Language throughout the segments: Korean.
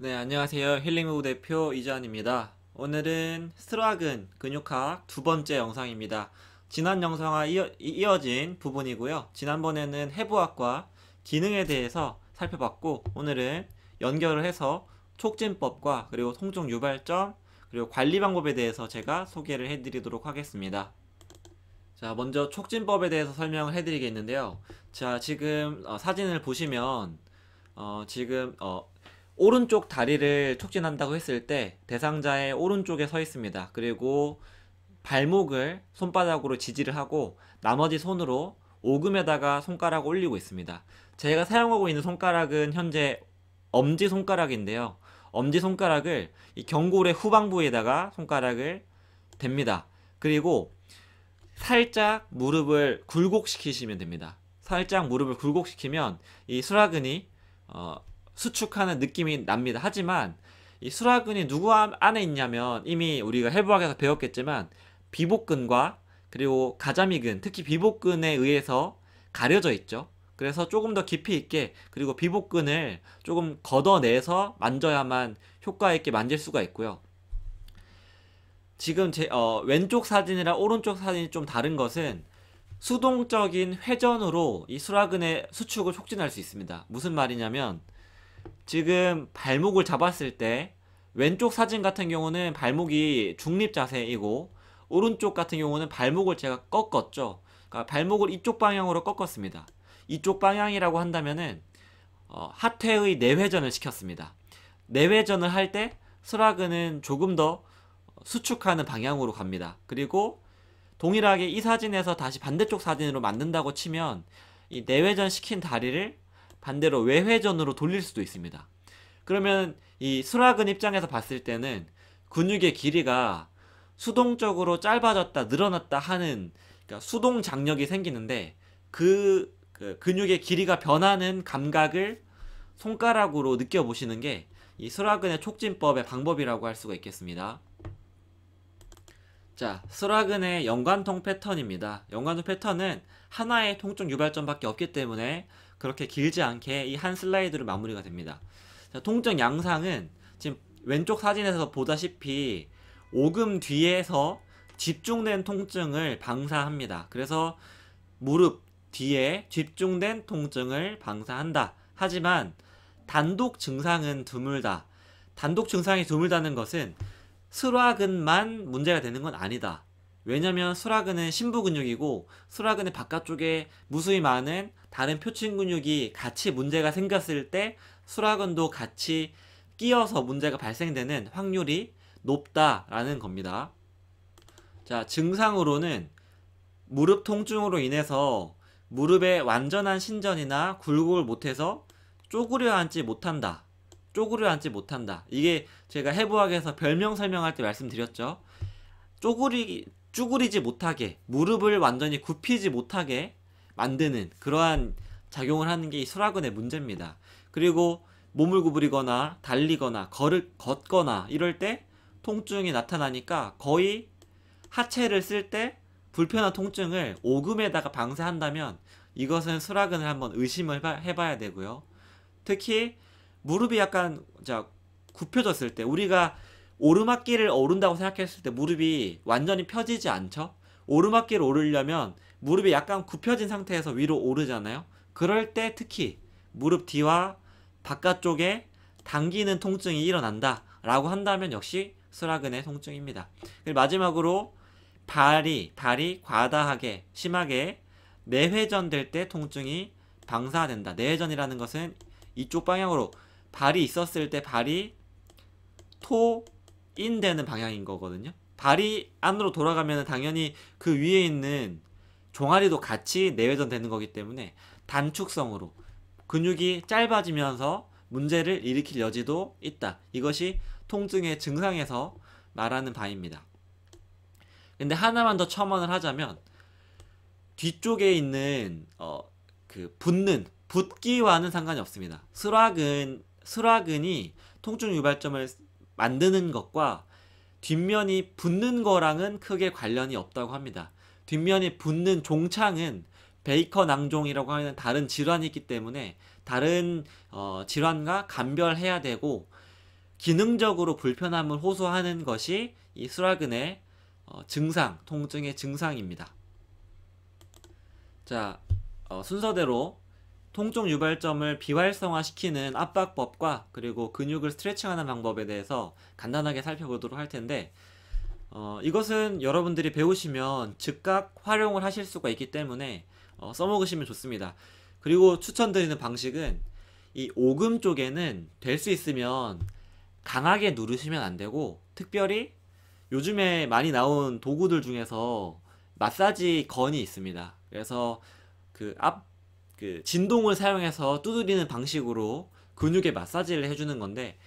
네, 안녕하세요. 힐링후 대표 이재환입니다. 오늘은 스트라근 근육학 두 번째 영상입니다. 지난 영상과 이어진 부분이고요. 지난번에는 해부학과 기능에 대해서 살펴봤고, 오늘은 연결을 해서 촉진법과 그리고 통증 유발점, 그리고 관리 방법에 대해서 제가 소개를 해드리도록 하겠습니다. 자, 먼저 촉진법에 대해서 설명을 해드리겠는데요. 자, 지금 사진을 보시면 지금 오른쪽 다리를 촉진한다고 했을 때 대상자의 오른쪽에 서 있습니다. 그리고 발목을 손바닥으로 지지를 하고 나머지 손으로 오금에다가 손가락을 올리고 있습니다. 제가 사용하고 있는 손가락은 현재 엄지손가락인데요. 엄지손가락을 이 경골의 후방부에다가 손가락을 댑니다. 그리고 살짝 무릎을 굴곡시키시면 됩니다. 살짝 무릎을 굴곡시키면 이 수라근이 수축하는 느낌이 납니다. 하지만 이 수라근이 누구 안에 있냐면 이미 우리가 해부학에서 배웠겠지만 비복근과 그리고 가자미근, 특히 비복근에 의해서 가려져 있죠. 그래서 조금 더 깊이 있게 그리고 비복근을 조금 걷어내서 만져야만 효과 있게 만질 수가 있고요. 지금 왼쪽 사진이랑 오른쪽 사진이 좀 다른 것은 수동적인 회전으로 이 수라근의 수축을 촉진할 수 있습니다. 무슨 말이냐면 지금 발목을 잡았을 때 왼쪽 사진 같은 경우는 발목이 중립 자세이고 오른쪽 같은 경우는 발목을 제가 꺾었죠. 그러니까 발목을 이쪽 방향으로 꺾었습니다. 이쪽 방향이라고 한다면은 하퇴의 내회전을 시켰습니다. 내회전을 할 때 수라근은 조금 더 수축하는 방향으로 갑니다. 그리고 동일하게 이 사진에서 다시 반대쪽 사진으로 만든다고 치면 이 내회전 시킨 다리를 반대로 외회전으로 돌릴 수도 있습니다. 그러면 이 수라근 입장에서 봤을 때는 근육의 길이가 수동적으로 짧아졌다 늘어났다 하는 그러니까 수동 장력이 생기는데 그 근육의 길이가 변하는 감각을 손가락으로 느껴보시는 게 이 수라근의 촉진법의 방법이라고 할 수가 있겠습니다. 자, 수라근의 연관통 패턴입니다. 연관통 패턴은 하나의 통증 유발점밖에 없기 때문에 그렇게 길지 않게 이 한 슬라이드로 마무리가 됩니다. 자, 통증 양상은 지금 왼쪽 사진에서 보다시피 오금 뒤에서 집중된 통증을 방사합니다. 그래서 무릎 뒤에 집중된 통증을 방사한다. 하지만 단독 증상은 드물다. 단독 증상이 드물다는 것은 수라근만 문제가 되는 건 아니다. 왜냐면 수라근은 심부 근육이고 수라근의 바깥쪽에 무수히 많은 다른 표층 근육이 같이 문제가 생겼을 때 수라근도 같이 끼어서 문제가 발생되는 확률이 높다라는 겁니다. 자, 증상으로는 무릎 통증으로 인해서 무릎의 완전한 신전이나 굴곡을 못해서 쪼그려 앉지 못한다. 쪼그려 앉지 못한다. 이게 제가 해부학에서 별명 설명할 때 말씀드렸죠. 쭈그리지 못하게, 무릎을 완전히 굽히지 못하게 만드는 그러한 작용을 하는 게 이 수라근의 문제입니다. 그리고 몸을 구부리거나 달리거나 걷거나 이럴 때 통증이 나타나니까 거의 하체를 쓸 때 불편한 통증을 오금에다가 방사한다면 이것은 수라근을 한번 의심을 해봐야 되고요. 특히 무릎이 약간 굽혀졌을 때 우리가 오르막길을 오른다고 생각했을 때 무릎이 완전히 펴지지 않죠? 오르막길을 오르려면 무릎이 약간 굽혀진 상태에서 위로 오르잖아요? 그럴 때 특히 무릎 뒤와 바깥쪽에 당기는 통증이 일어난다 라고 한다면 역시 수라근의 통증입니다. 그리고 마지막으로 발이 과다하게 심하게 내회전될 때 통증이 방사된다. 내회전이라는 것은 이쪽 방향으로 발이 있었을 때 발이 토인되는 방향인 거거든요. 발이 안으로 돌아가면 당연히 그 위에 있는 종아리도 같이 내회전 되는 거기 때문에 단축성으로 근육이 짧아지면서 문제를 일으킬 여지도 있다. 이것이 통증의 증상에서 말하는 바입니다. 근데 하나만 더 첨언을 하자면 뒤쪽에 있는 붓기와는 상관이 없습니다. 수라근이 통증 유발점을 만드는 것과 뒷면이 붓는 거랑은 크게 관련이 없다고 합니다. 뒷면이 붓는 종창은 베이커 낭종이라고 하는 다른 질환이 있기 때문에 다른 질환과 감별해야 되고 기능적으로 불편함을 호소하는 것이 이 수라근의 증상, 통증의 증상입니다. 자, 순서대로 통증 유발점을 비활성화시키는 압박법과 그리고 근육을 스트레칭하는 방법에 대해서 간단하게 살펴보도록 할 텐데, 이것은 여러분들이 배우시면 즉각 활용을 하실 수가 있기 때문에 써먹으시면 좋습니다. 그리고 추천드리는 방식은 이 오금 쪽에는 될 수 있으면 강하게 누르시면 안 되고, 특별히 요즘에 많이 나온 도구들 중에서 마사지 건이 있습니다. 그래서 그 진동을 사용해서 두드리는 방식으로 근육에 마사지를 해주는 건데,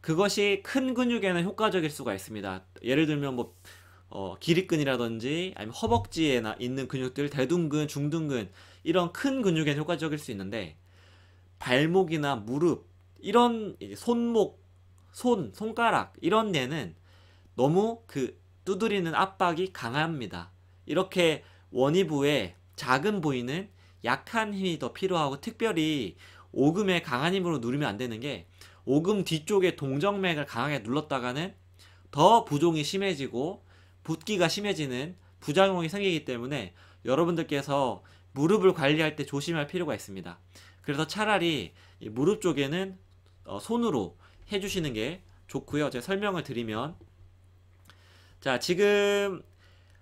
그것이 큰 근육에는 효과적일 수가 있습니다. 예를 들면 뭐 기립근이라든지 아니면 허벅지에 있는 근육들, 대둔근, 중둔근, 이런 큰 근육에는 효과적일 수 있는데, 발목이나 무릎, 이런 손목, 손가락 이런 데는 너무 그 두드리는 압박이 강합니다. 이렇게 원위부에 작은 부위는 약한 힘이 더 필요하고, 특별히 오금에 강한 힘으로 누르면 안 되는 게, 오금 뒤쪽에 동정맥을 강하게 눌렀다가는 더 부종이 심해지고 붓기가 심해지는 부작용이 생기기 때문에 여러분들께서 무릎을 관리할 때 조심할 필요가 있습니다. 그래서 차라리 이 무릎 쪽에는 손으로 해주시는 게 좋고요. 제가 설명을 드리면, 자, 지금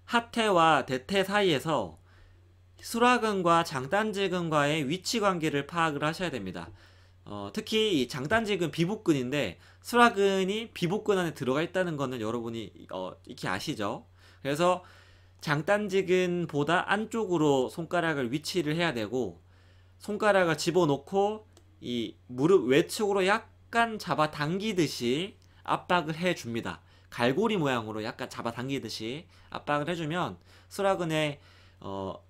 하태와 대퇴 사이에서 수라근과 장단지근과의 위치 관계를 파악을 하셔야 됩니다. 특히 이 장단지근 비복근인데 수라근이 비복근 안에 들어가 있다는 거는 여러분이 익히 아시죠? 그래서 장단지근보다 안쪽으로 손가락을 위치를 해야 되고, 손가락을 집어넣고 이 무릎 외측으로 약간 잡아 당기듯이 압박을 해줍니다. 갈고리 모양으로 약간 잡아 당기듯이 압박을 해주면 수라근에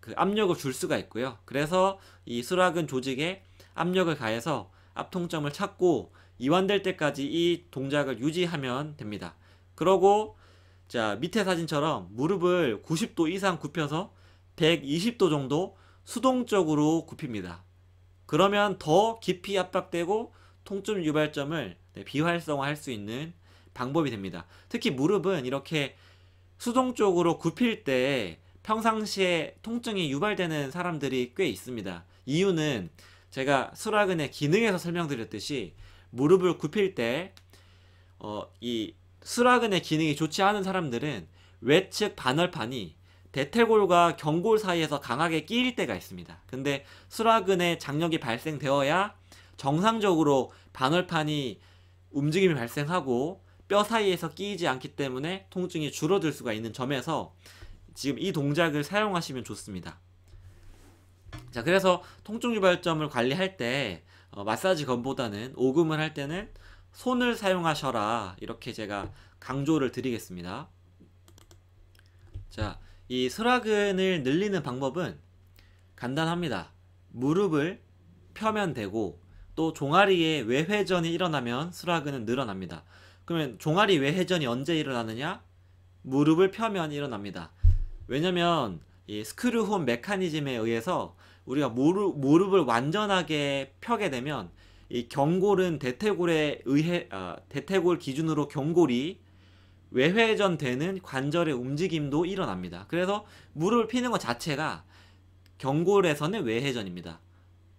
그 압력을 줄 수가 있고요. 그래서 이 수라근 조직에 압력을 가해서 압통점을 찾고 이완될 때까지 이 동작을 유지하면 됩니다. 그러고 자, 밑에 사진처럼 무릎을 90도 이상 굽혀서 120도 정도 수동적으로 굽힙니다. 그러면 더 깊이 압박되고 통증 유발점을 비활성화할 수 있는 방법이 됩니다. 특히 무릎은 이렇게 수동적으로 굽힐 때 평상시에 통증이 유발되는 사람들이 꽤 있습니다. 이유는 제가 수라근의 기능에서 설명드렸듯이, 무릎을 굽힐 때 이 수라근의 기능이 좋지 않은 사람들은 외측 반월판이 대퇴골과 경골 사이에서 강하게 끼일 때가 있습니다. 근데 수라근의 장력이 발생되어야 정상적으로 반월판이 움직임이 발생하고 뼈 사이에서 끼이지 않기 때문에 통증이 줄어들 수가 있는 점에서 지금 이 동작을 사용하시면 좋습니다. 자, 그래서 통증 유발점을 관리할 때 마사지 건보다는 오금을 할 때는 손을 사용하셔라, 이렇게 제가 강조를 드리겠습니다. 자, 이 수라근을 늘리는 방법은 간단합니다. 무릎을 펴면 되고, 또 종아리에 외회전이 일어나면 수라근은 늘어납니다. 그러면 종아리 외회전이 언제 일어나느냐? 무릎을 펴면 일어납니다. 왜냐면 이 스크류홈 메커니즘에 의해서 우리가 무릎을 완전하게 펴게 되면 이 경골은 대퇴골에 의해 대퇴골 기준으로 경골이 외회전되는 관절의 움직임도 일어납니다. 그래서 무릎을 피는 것 자체가 경골에서는 외회전입니다.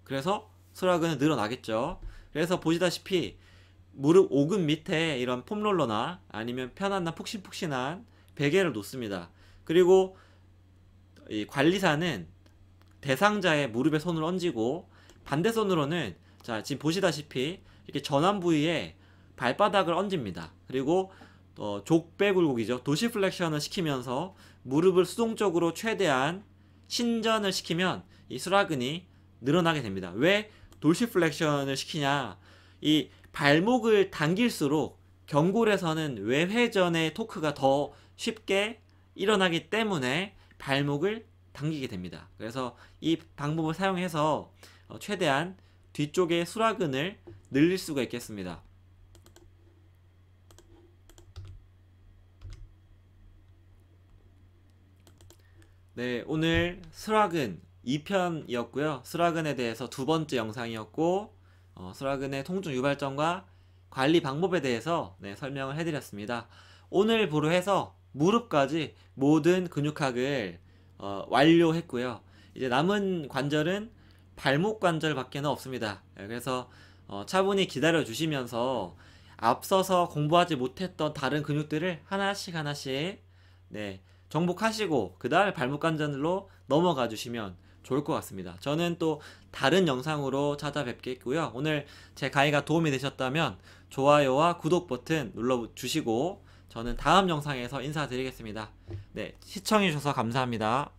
그래서 수라근은 늘어나겠죠. 그래서 보시다시피 무릎 오금 밑에 이런 폼롤러나 아니면 편안한 푹신푹신한 베개를 놓습니다. 그리고 이 관리사는 대상자의 무릎에 손을 얹고, 반대 손으로는 자, 지금 보시다시피 이렇게 전완 부위에 발바닥을 얹습니다. 그리고 족배 굴곡이죠. 도시플렉션을 시키면서 무릎을 수동적으로 최대한 신전을 시키면 이 수라근이 늘어나게 됩니다. 왜 도시플렉션을 시키냐? 이 발목을 당길수록 경골에서는 외회전의 토크가 더 쉽게 일어나기 때문에 발목을 당기게 됩니다. 그래서 이 방법을 사용해서 최대한 뒤쪽의 수라근을 늘릴 수가 있겠습니다. 네, 오늘 수라근 2편이었고요. 수라근에 대해서 두 번째 영상이었고, 수라근의 통증 유발점과 관리 방법에 대해서 설명을 해드렸습니다. 오늘부로 해서 무릎까지 모든 근육학을 완료했고요. 이제 남은 관절은 발목 관절밖에는 없습니다. 그래서 차분히 기다려 주시면서 앞서서 공부하지 못했던 다른 근육들을 하나씩 하나씩 정복하시고 그 다음에 발목 관절로 넘어가 주시면 좋을 것 같습니다. 저는 또 다른 영상으로 찾아뵙겠고요. 오늘 제 강의가 도움이 되셨다면 좋아요와 구독 버튼 눌러주시고 저는 다음 영상에서 인사드리겠습니다. 시청해주셔서 감사합니다.